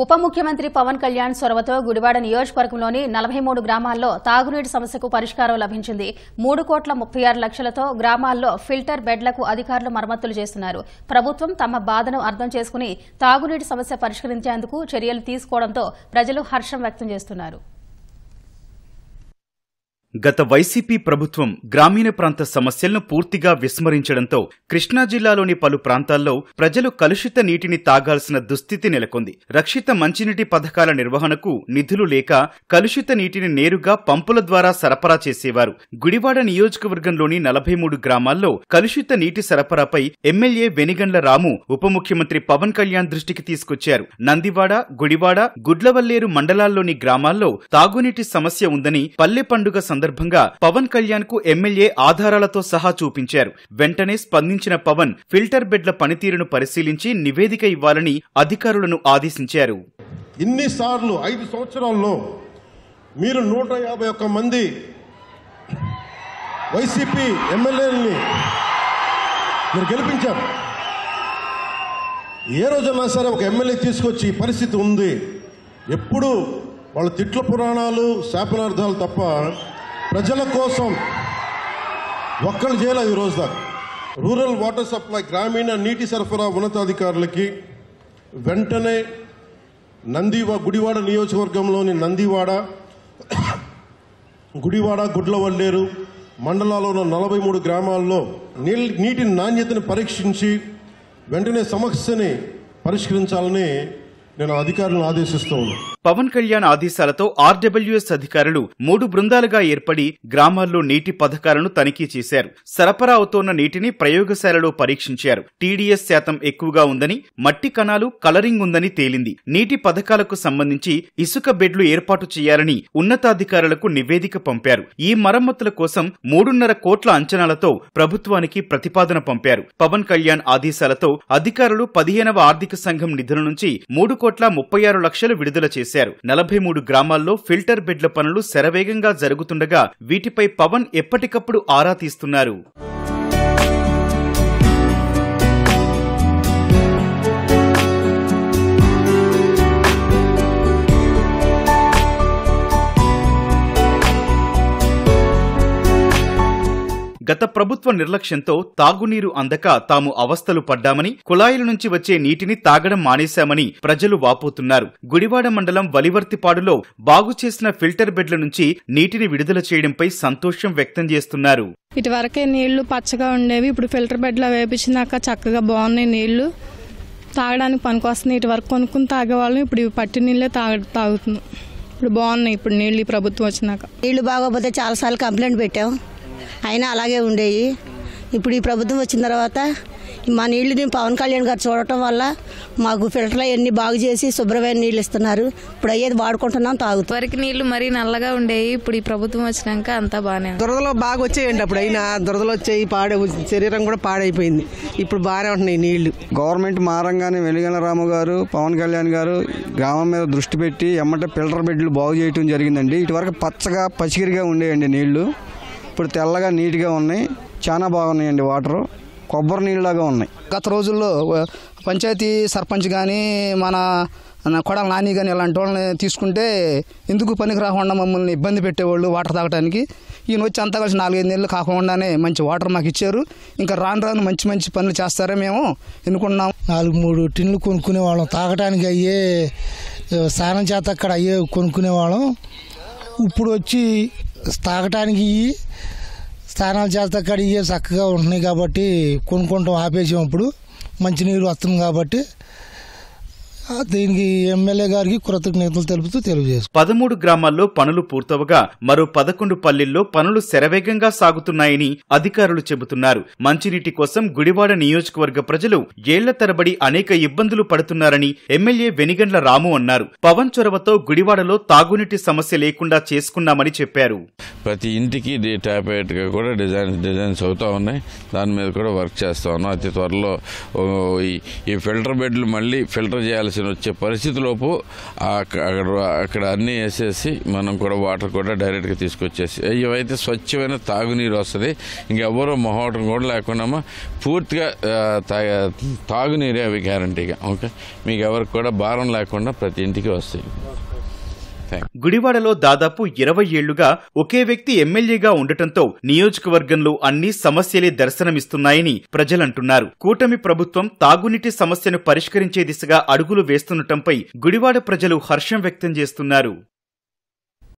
ఉప ముఖ్యమంత్రి పవన్ కళ్యాణ్ చొరవతో గుడివాడ నియోజకవర్గంలోని 43 గ్రామాల్లో తాగునీటి సమస్యకు పరిష్కారం లభించింది. 3,36 లక్షలతో గ్రామాల్లో ఫిల్టర్ బెడ్లకు అధికారులు మరమ్మతులు చేస్తున్నారు. ప్రభుత్వం తమ బాధను అర్థం చేసుకుని తాగునీటి సమస్య పరిష్కరించేందుకు చర్యలు తీసుకోవడంతో ప్రజలు హర్షం వ్యక్తం చేస్తున్నారు. గత వైసీపీ ప్రభుత్వం గ్రామీణ ప్రాంత సమస్యలను పూర్తిగా విస్మరించడంతో కృష్ణా జిల్లాలోని పలు ప్రాంతాల్లో ప్రజలు కలుషిత నీటిని తాగాల్సిన దుస్థితి నెలకొంది. రక్షిత మంచినీటి పథకాల నిర్వహణకు నిధులు లేక కలుషిత నీటిని నేరుగా పంపుల ద్వారా సరఫరా చేసేవారు. గుడివాడ నియోజకవర్గంలోని 43 గ్రామాల్లో కలుషిత నీటి సరఫరాపై ఎమ్మెల్యే వెనిగండ్ల రాము ఉప ముఖ్యమంత్రి పవన్ కళ్యాణ్ దృష్టికి తీసుకొచ్చారు. నందివాడ, గుడివాడ, గుడ్లవల్లేరు మండలాల్లోని గ్రామాల్లో తాగునీటి సమస్య ఉందని పల్లె పండుగ సందర్భంగా పవన్ కళ్యాణ్ కు ఎమ్మెల్యే ఆధారాలతో సహా చూపించారు. వెంటనే స్పందించిన పవన్ ఫిల్టర్ బెడ్ల పనితీరును పరిశీలించి నివేదిక ఇవ్వాలని అధికారులను ఆదేశించారు. ఇన్నిసార్లు 5 సంవత్సరాల్లో మీరు 151 మంది వైసీపీ ఎమ్మెల్యేలని మీరు గెలిపించారు. ఏ రోజున్నా సరే ఒక ఎమ్మెల్యే తీసుకొచ్చి పరిస్థితి ఉంది. ఎప్పుడు వాళ్ళ తిట్ల పురాణాలు, శాపనార్థాలు తప్ప ప్రజల కోసం ఒక్కళ్ళు చేయలేదు. ఈ రోజు దాకా రూరల్ వాటర్ సప్లై, గ్రామీణ నీటి సరఫరా ఉన్నతాధికారులకి వెంటనే గుడివాడ నియోజకవర్గంలోని నందివాడ, గుడివాడ, గుడ్లవల్లేరు మండలాల్లోని 43 గ్రామాల్లో నీటి నాణ్యతను పరీక్షించి వెంటనే సమస్యని పరిష్కరించాలని నేను అధికారులను ఆదేశిస్తూ ఉన్నాను. పవన్ కళ్యాణ్ ఆదేశాలతో ఆర్డబ్ల్యూఎస్ అధికారులు 3 బృందాలుగా ఏర్పడి గ్రామాల్లో నీటి పథకాలను తనిఖీ చేశారు. సరఫరా అవుతోన్న నీటిని ప్రయోగశాలలో పరీక్షించారు. టీడీఎస్ శాతం ఎక్కువగా ఉందని, మట్టి కణాలు, కలరింగ్ ఉందని తేలింది. నీటి పథకాలకు సంబంధించి ఇసుక బెడ్లు ఏర్పాటు చేయాలని ఉన్నతాధికారులకు నివేదిక పంపారు. ఈ మరమ్మతుల కోసం 3.5 కోట్ల అంచనాలతో ప్రభుత్వానికి ప్రతిపాదన పంపారు. పవన్ కళ్యాణ్ ఆదేశాలతో అధికారులు 15వ ఆర్థిక సంఘం నిధుల నుంచి 3,36 లక్షలు విడుదల చేశారు. 43 గ్రామాల్లో ఫిల్టర్ బెడ్ల పనులు శరవేగంగా జరుగుతుండగా వీటిపై పవన్ ఎప్పటికప్పుడు ఆరా తీస్తున్నారు. గత ప్రభుత్వ నిర్లక్ష్యంతో తాగునీరు అందక తాము అవస్థలు పడ్డామని, కుళాయిల నుంచి వచ్చే నీటిని తాగడం మానేశామని ప్రజలు వాపోతున్నారు. గుడివాడ మండలం వలివర్తిపాడులో బాగు చేసిన ఫిల్టర్ బెడ్ల నుంచి నీటిని విడుదల చేయడంపై సంతోషం వ్యక్తం చేస్తున్నారు. ఇటువరకే నీళ్లు పచ్చగా ఉండేవి, ఇప్పుడు ఫిల్టర్ బెడ్లో వేపించినాక చక్కగా బాగున్నాయి. నీళ్లు తాగడానికి పనికొస్తున్నాయి. ఇటువరకు కొనుక్కుని తాగేవాళ్ళం, ఇప్పుడు పట్టి నీళ్ళే తాగుతున్నాం. ఇప్పుడు బాగున్నాయి. ఇప్పుడు నీళ్ళు ఈ ప్రభుత్వం వచ్చినాక. నీళ్లు బాగోపోతే చాలాసార్లు కంప్లైంట్ పెట్టాం, అయినా అలాగే ఉండేవి. ఇప్పుడు ఈ ప్రభుత్వం వచ్చిన తర్వాత మా నీళ్లు పవన్ కళ్యాణ్ గారు చూడటం వల్ల మాకు ఫిల్టర్లు అన్ని బాగు చేసి శుభ్రమైన నీళ్ళు ఇస్తున్నారు. ఇప్పుడు అయ్యేది వాడుకుంటున్నాం, తాగుతాం. వరకు నీళ్లు మరీ నల్లగా ఉండేవి, ఇప్పుడు ఈ ప్రభుత్వం వచ్చినాక అంతా బాగానే. దురదలో బాగా వచ్చేయండి, అప్పుడు అయినా దురదలు వచ్చాయి, శరీరం కూడా పాడైపోయింది. ఇప్పుడు బాగానే ఉంటున్నాయి నీళ్లు. గవర్నమెంట్ మారంగానే వెలిగండ్ల రాము గారు, పవన్ కళ్యాణ్ గారు గ్రామం మీద దృష్టి పెట్టి ఎమ్మటే ఫిల్టర్ బెడ్లు బాగు చేయడం జరిగిందండి. ఇటువరకు పచ్చగా పచ్చిగిరిగా ఉండేయండి నీళ్లు, ఇప్పుడు తెల్లగా నీట్గా ఉన్నాయి. చాలా బాగున్నాయండి. వాటర్ కొబ్బరి నీళ్ళలాగా ఉన్నాయి. గత రోజుల్లో పంచాయతీ సర్పంచ్ కానీ మన కొడాల నాని కానీ ఇలాంటి వాళ్ళని తీసుకుంటే ఎందుకు పనికి రాకుండా మమ్మల్ని ఇబ్బంది పెట్టేవాళ్ళు వాటర్ తాగడానికి. ఈయన వచ్చి అంతా కలిసి 4-5 నెలలు కాకుండానే మంచి వాటర్ మాకు ఇచ్చారు. ఇంకా రాను మంచి పనులు చేస్తారే మేము ఎన్నుకున్నాం. 4-3 టిన్లు కొనుక్కునేవాళ్ళం, తాగడానికి అయ్యే, స్నానం చేత అక్కడ అయ్యే కొనుక్కునేవాళ్ళం. ఇప్పుడు వచ్చి తాగటానికి స్నానాలు చేస్తే అక్కడ ఇవే చక్కగా ఉంటున్నాయి కాబట్టి కొనుక్కుంటాం, ఆపేసాం. ఇప్పుడు మంచినీరు వస్తుంది కాబట్టి దీనికి ఎమ్మెల్యే గారికి కృతజ్ఞతలు తెలుపుతూ తెలియజేస్తాం. 13 గ్రామాల్లో పనులు పూర్తవగా మరో 11 పల్లెల్లో పనులు శరవేగంగా సాగుతున్నాయని అధికారులు చెబుతున్నారు. మంచినీటి కోసం గుడివాడ నియోజకవర్గ ప్రజలు ఏళ్ల తరబడి అనేక ఇబ్బందులు పడుతున్నారని ఎమ్మెల్యే వెనిగండ్ల రాము అన్నారు. పవన్ చొరవతో గుడివాడలో తాగునీటి సమస్య లేకుండా చేసుకున్నామని చెప్పారు. ప్రతి ఇంటికి ట్యాప్ కూడా డిజైన్స్ అవుతా ఉన్నాయి. దాని మీద కూడా వర్క్ చేస్తా ఉన్నాం. అతి త్వరలో ఈ ఫిల్టర్ బెడ్లు మళ్ళీ ఫిల్టర్ చేయాల్సిన సిచ్యువేషన్ వచ్చే పరిస్థితిలోపు అక్కడ అన్నీ వేసేసి మనం కూడా వాటర్ కూడా డైరెక్ట్గా తీసుకొచ్చేసి ఇవైతే స్వచ్ఛమైన తాగునీరు వస్తుంది. ఇంకెవరో మొహోటం కూడా లేకుండా పూర్తిగా తాగునీరే అవి గ్యారంటీగా. ఓకే, మీకు ఎవరికి కూడా భారం లేకుండా ప్రతి ఇంటికి వస్తాయి. గుడివాడలో దాదాపు 20 ఏళ్లుగా ఒకే వ్యక్తి ఎమ్మెల్యేగా ఉండటంతో నియోజకవర్గంలో అన్ని సమస్యలే దర్శనమిస్తున్నాయని ప్రజలంటున్నారు. కూటమి ప్రభుత్వం తాగునీటి సమస్యను పరిష్కరించే దిశగా అడుగులు వేస్తుండటంపై గుడివాడ ప్రజలు హర్షం వ్యక్తం చేస్తున్నారు.